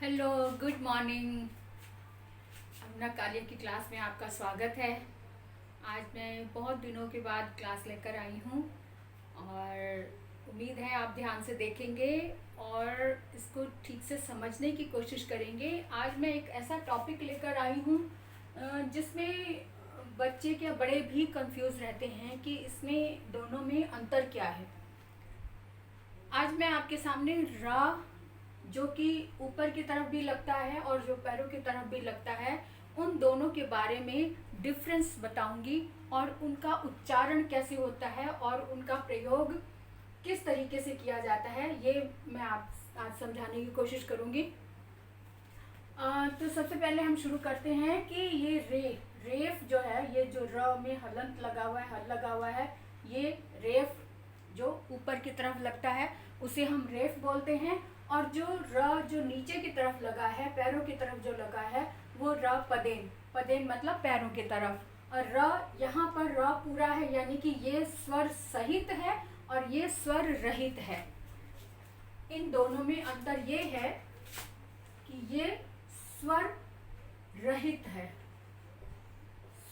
Hello, good morning. अपना कालिया की class में आपका स्वागत है। आज मैं बहुत दिनों के बाद क्लास लेकर आई हूँ और उम्मीद है आप ध्यान से देखेंगे और इसको ठीक से समझने की कोशिश करेंगे। आज मैं एक ऐसा टॉपिक लेकर आई हूँ जिसमें बच्चे क्या बड़े भी कंफ्यूज रहते हैं कि इसमें दोनों में अंतर क्या है। आज मैं आपके सामने रा जो कि ऊपर की तरफ भी लगता है और जो पैरों की तरफ भी लगता है, उन दोनों के बारे में डिफरेंस बताऊंगी और उनका उच्चारण कैसे होता है और उनका प्रयोग किस तरीके से किया जाता है, ये मैं आप आज समझाने की कोशिश करूंगी। तो सबसे पहले हम शुरू करते हैं कि ये रेफ जो है, ये जो र में हलंत लगा हुआ है, हल लगा हुआ है, ये रेफ जो ऊपर की तरफ लगता है उसे हम रेफ बोलते हैं। और जो र जो नीचे की तरफ लगा है, पैरों की तरफ जो लगा है, वो र पदेन। पदेन मतलब पैरों की तरफ। और र यहाँ पर र पूरा है, यानी कि ये स्वर सहित है और ये स्वर रहित है। इन दोनों में अंतर ये है कि ये स्वर रहित है,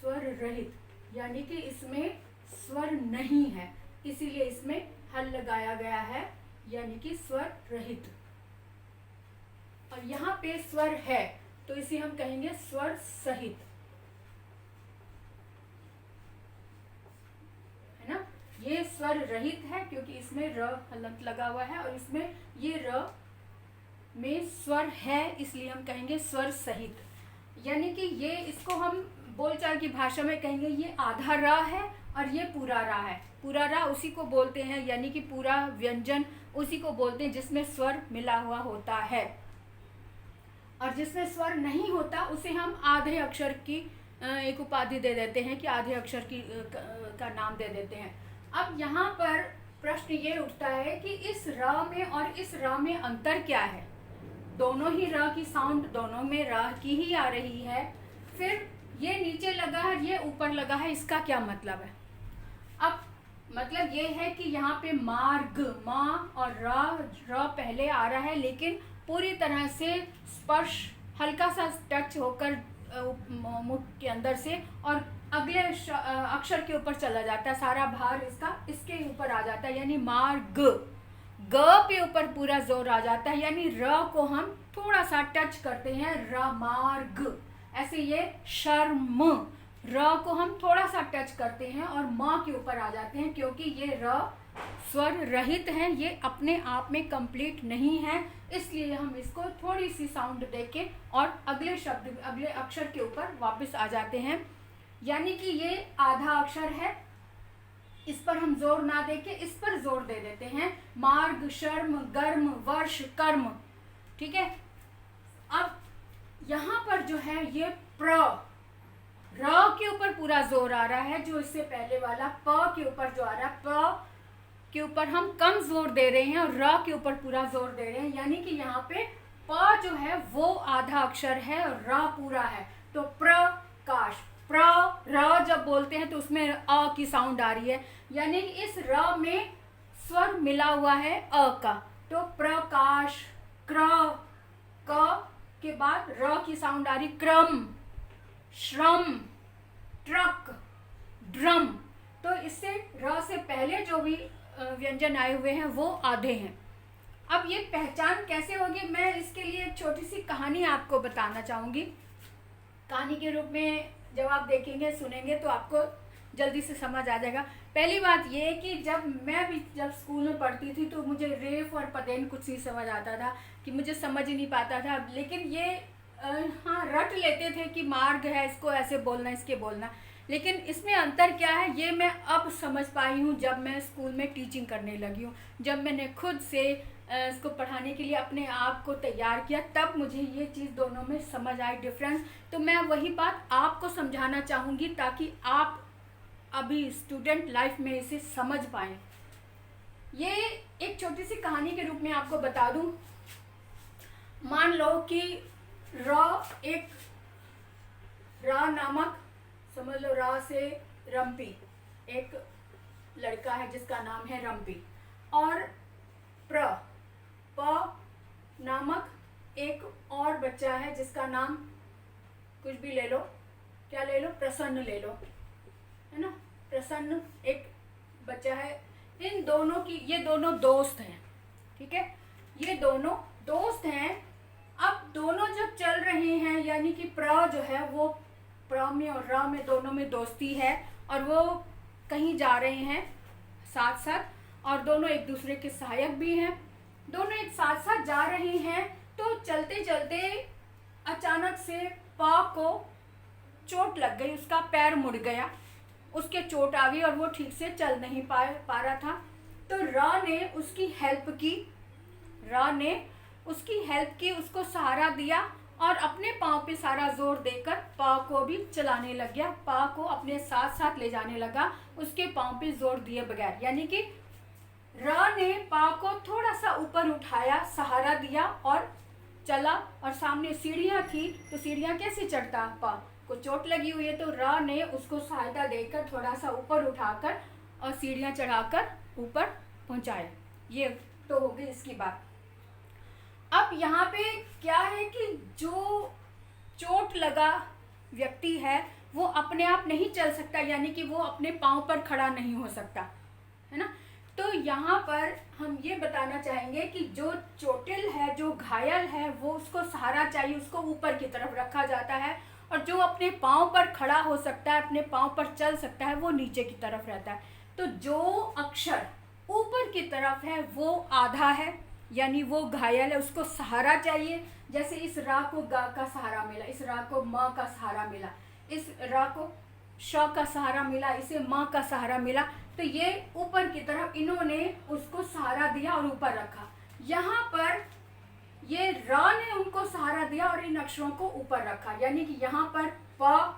स्वर रहित यानी कि इसमें स्वर नहीं है, इसीलिए इसमें हल लगाया गया है, यानी कि स्वर रहित। और यहाँ पे स्वर है तो इसे हम कहेंगे स्वर सहित, है ना। ये स्वर रहित है क्योंकि इसमें र हलंत लगा हुआ है और इसमें ये र में स्वर है, इसलिए हम कहेंगे स्वर सहित। यानी कि ये, इसको हम बोलचाल की भाषा में कहेंगे ये आधा रा है और ये पूरा रा है। पूरा रा उसी को बोलते हैं, यानी कि पूरा व्यंजन उसी को बोलते हैं जिसमें स्वर मिला हुआ होता है। और जिसमें स्वर नहीं होता उसे हम आधे अक्षर की एक उपाधि दे देते हैं कि आधे अक्षर की का नाम दे देते हैं। अब यहाँ पर प्रश्न ये उठता है कि इस र में और इस र में अंतर क्या है। दोनों ही र की साउंड दोनों में र की ही आ रही है, फिर ये नीचे लगा है, ये ऊपर लगा है, इसका क्या मतलब है। अब मतलब ये है कि यहाँ पे मार्ग, माँ और र पहले आ रहा है, लेकिन पूरी तरह से स्पर्श हल्का सा टच होकर मुख के अंदर से और अगले अक्षर के ऊपर चला जाता है, सारा भार इसका इसके ऊपर आ जाता है, यानी मार्ग। ग पे ऊपर पूरा जोर आ जाता है, यानी र को हम थोड़ा सा टच करते हैं, र मार्ग। ऐसे ये शर्म, र को हम थोड़ा सा टच करते हैं और म के ऊपर आ जाते हैं, क्योंकि ये र स्वर रहित है, ये अपने आप में कंप्लीट नहीं है, इसलिए हम इसको थोड़ी सी साउंड देके और अगले शब्द, अगले अक्षर के ऊपर वापस आ जाते हैं। यानी कि ये आधा अक्षर है, इस पर हम जोर ना देके इस पर जोर दे देते हैं। मार्ग, शर्म, गर्म, वर्ष, कर्म। ठीक है। अब यहाँ पर जो है ये प्र, र के ऊपर पूरा जोर आ रहा है, जो इससे पहले वाला प के ऊपर जो आ रहा है, प के ऊपर हम कम जोर दे रहे हैं और र के ऊपर पूरा जोर दे रहे हैं, यानी कि यहाँ पे प जो है वो आधा अक्षर है और र पूरा है। तो प्रकाश, प्र र जब बोलते हैं तो उसमें अ की साउंड आ रही है, यानी इस र में स्वर मिला हुआ है अ का। तो प्रकाश, क्र, क के बाद र की साउंड आ रही, क्रम, श्रम, ट्रक, ड्रम। तो इससे र से पहले जो भी व्यंजन आए हुए हैं वो आधे हैं। अब ये पहचान कैसे होगी, मैं इसके लिए एक छोटी सी कहानी आपको बताना चाहूंगी। कहानी के रूप में जब आप देखेंगे, सुनेंगे तो आपको जल्दी से समझ आ जाएगा। पहली बात ये कि जब स्कूल में पढ़ती थी तो मुझे रेफ और पदेन कुछ नहीं समझ आता था, कि मुझे समझ ही नहीं पाता था, लेकिन ये हाँ रट लेते थे कि मार्ग है, इसको ऐसे बोलना, इसके बोलना। लेकिन इसमें अंतर क्या है ये मैं अब समझ पाई हूँ, जब मैं स्कूल में टीचिंग करने लगी हूँ, जब मैंने खुद से इसको पढ़ाने के लिए अपने आप को तैयार किया, तब मुझे ये चीज़ दोनों में समझ आई, डिफरेंस। तो मैं वही बात आपको समझाना चाहूँगी ताकि आप अभी स्टूडेंट लाइफ में इसे समझ पाएँ। ये एक छोटी सी कहानी के रूप में आपको बता दूँ। मान लो कि एक रा नामक, समझ लो रा से रम्पी, एक लड़का है जिसका नाम है रम्पी, और प नामक एक और बच्चा है जिसका नाम कुछ भी ले लो, क्या ले लो, प्रसन्न ले लो, है ना। प्रसन्न एक बच्चा है। इन दोनों की, ये दोनों दोस्त हैं, ठीक है, ये दोनों दोस्त हैं। अब दोनों जब चल रहे हैं, यानी कि प्र जो है वो प्र में और र में दोनों में दोस्ती है, और वो कहीं जा रहे हैं साथ साथ, और दोनों एक दूसरे के सहायक भी हैं। दोनों एक साथ साथ जा रहे हैं, तो चलते चलते अचानक से पा को चोट लग गई, उसका पैर मुड़ गया, उसके चोट आ गई और वो ठीक से चल नहीं पा रहा था। तो रा ने उसकी हेल्प की, रा ने उसकी हेल्प की, उसको सहारा दिया और अपने पाँव पे सारा जोर देकर पा को भी चलाने लग गया, पा को अपने साथ साथ ले जाने लगा, उसके पाँव पे जोर दिए बगैर। यानी कि रा ने पा को थोड़ा सा ऊपर उठाया, सहारा दिया और चला। और सामने सीढ़ियाँ थी, तो सीढ़ियाँ कैसे चढ़ता, पा को चोट लगी हुई है, तो रा ने उसको सहायता देकर थोड़ा सा ऊपर उठाकर और सीढ़ियाँ चढ़ाकर ऊपर पहुँचाए। ये तो हो गई इसकी बात। अब यहाँ पे क्या है कि जो चोट लगा व्यक्ति है वो अपने आप नहीं चल सकता, यानी कि वो अपने पाँव पर खड़ा नहीं हो सकता, है ना। तो यहाँ पर हम ये बताना चाहेंगे कि जो चोटिल है, जो घायल है, वो उसको सहारा चाहिए, उसको ऊपर की तरफ रखा जाता है, और जो अपने पाँव पर खड़ा हो सकता है, अपने पाँव पर चल सकता है, वो नीचे की तरफ रहता है। तो जो अक्षर ऊपर की तरफ है वो आधा है, यानी वो घायल है, उसको सहारा चाहिए। जैसे इस रा को गा का सहारा मिला, इस रा को म का सहारा मिला, इस रा को श का सहारा मिला, इसे म का सहारा मिला, तो ये ऊपर की तरफ इन्होंने उसको सहारा दिया और ऊपर रखा। यहाँ पर ये रा ने उनको सहारा दिया और इन अक्षरों को ऊपर रखा, यानी कि यहाँ पर प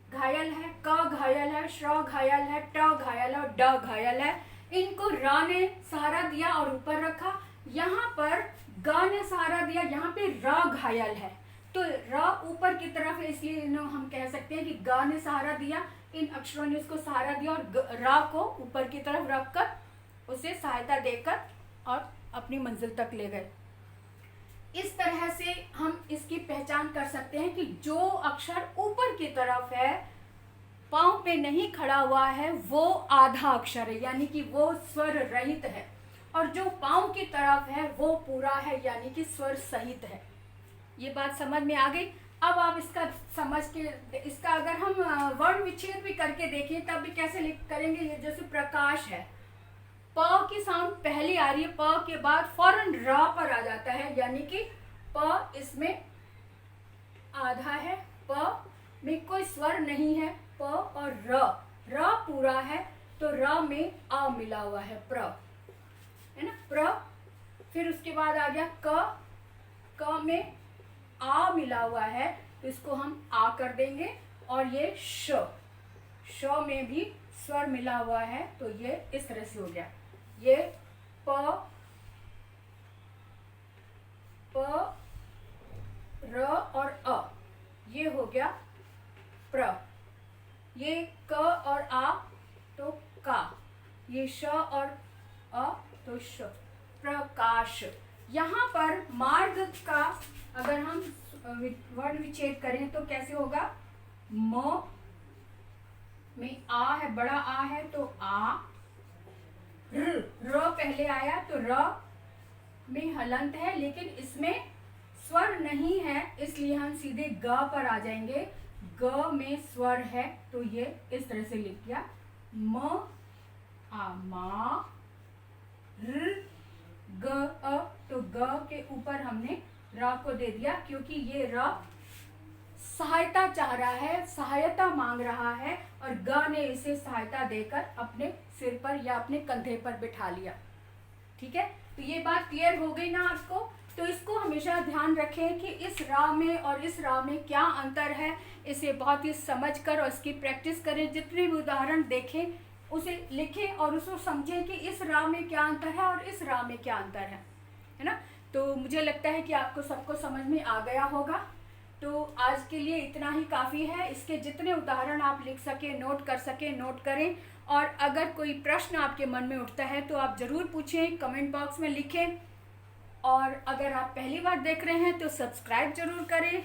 घायल है, क घायल है, श घायल है, ट घायल है और ड घायल है। इनको रा ने सहारा दिया और ऊपर रखा। यहाँ पर ग ने सहारा दिया, यहाँ पे र घायल है, तो र ऊपर की तरफ है, इसलिए हम कह सकते हैं कि ग ने सहारा दिया, इन अक्षरों ने उसको सहारा दिया और रा को ऊपर की तरफ रखकर उसे सहायता देकर और अपनी मंजिल तक ले गए। इस तरह से हम इसकी पहचान कर सकते हैं कि जो अक्षर ऊपर की तरफ है, पाँव पे नहीं खड़ा हुआ है, वो आधा अक्षर है, यानी कि वो स्वर रहित है, और जो पाँव की तरफ है वो पूरा है, यानी कि स्वर सहित है। ये बात समझ में आ गई। अब आप इसका समझ के, इसका अगर हम वर्ण विच्छेद भी करके देखें तब भी कैसे लिख करेंगे। ये जैसे प्रकाश है, प की साउंड पहली आ रही है, प के बाद फौरन रा पर आ जाता है, यानी कि प इसमें आधा है, प में कोई स्वर नहीं है, प और र पूरा है, तो र में आ मिला हुआ है, प्र, है ना, प्र। फिर उसके बाद आ गया क में आ मिला हुआ है, तो इसको हम आ कर देंगे। और ये श में भी स्वर मिला हुआ है, तो ये इस तरह से हो गया। ये प र और अ, ये हो गया प्र। ये क और आ तो का, ये श और अ तो श, प्रकाश। यहाँ पर मार्ग का अगर हम वर्ण विच्छेद करें तो कैसे होगा, म में आ है, बड़ा आ है, तो आ, र पहले आया, तो र में हलंत है, लेकिन इसमें स्वर नहीं है, इसलिए हम सीधे ग पर आ जाएंगे। ग में स्वर है, तो ये इस तरह से लिख दिया, म आ, मा, र ग अ, तो ग के ऊपर हमने र को दे दिया, क्योंकि ये र सहायता चाह रहा है, सहायता मांग रहा है, और ग ने इसे सहायता देकर अपने सिर पर या अपने कंधे पर बिठा लिया। ठीक है, तो ये बात क्लियर हो गई ना आपको। तो इसको हमेशा ध्यान रखें कि इस रा में और इस रा में क्या अंतर है, इसे बहुत ही समझकर और इसकी प्रैक्टिस करें। जितने भी उदाहरण देखें उसे लिखें और उसको समझें कि इस रा में क्या अंतर है और इस रा में क्या अंतर है ना। तो मुझे लगता है कि आपको सबको समझ में आ गया होगा। तो आज के लिए इतना ही काफ़ी है। इसके जितने उदाहरण आप लिख सकें, नोट कर सकें, नोट करें। और अगर कोई प्रश्न आपके मन में उठता है तो आप ज़रूर पूछें, कमेंट बॉक्स में लिखें। और अगर आप पहली बार देख रहे हैं तो सब्सक्राइब ज़रूर करें,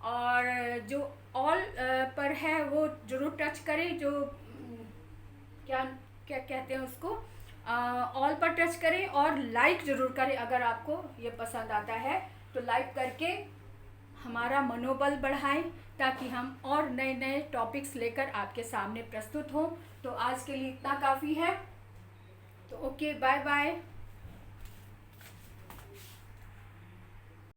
और जो ऑल पर है वो ज़रूर टच करें, जो क्या क्या कहते हैं उसको, ऑल पर टच करें, और लाइक ज़रूर करें। अगर आपको ये पसंद आता है तो लाइक करके हमारा मनोबल बढ़ाएं, ताकि हम और नए नए टॉपिक्स लेकर आपके सामने प्रस्तुत हों। तो आज के लिए इतना काफ़ी है। तो ओके, बाय बाय।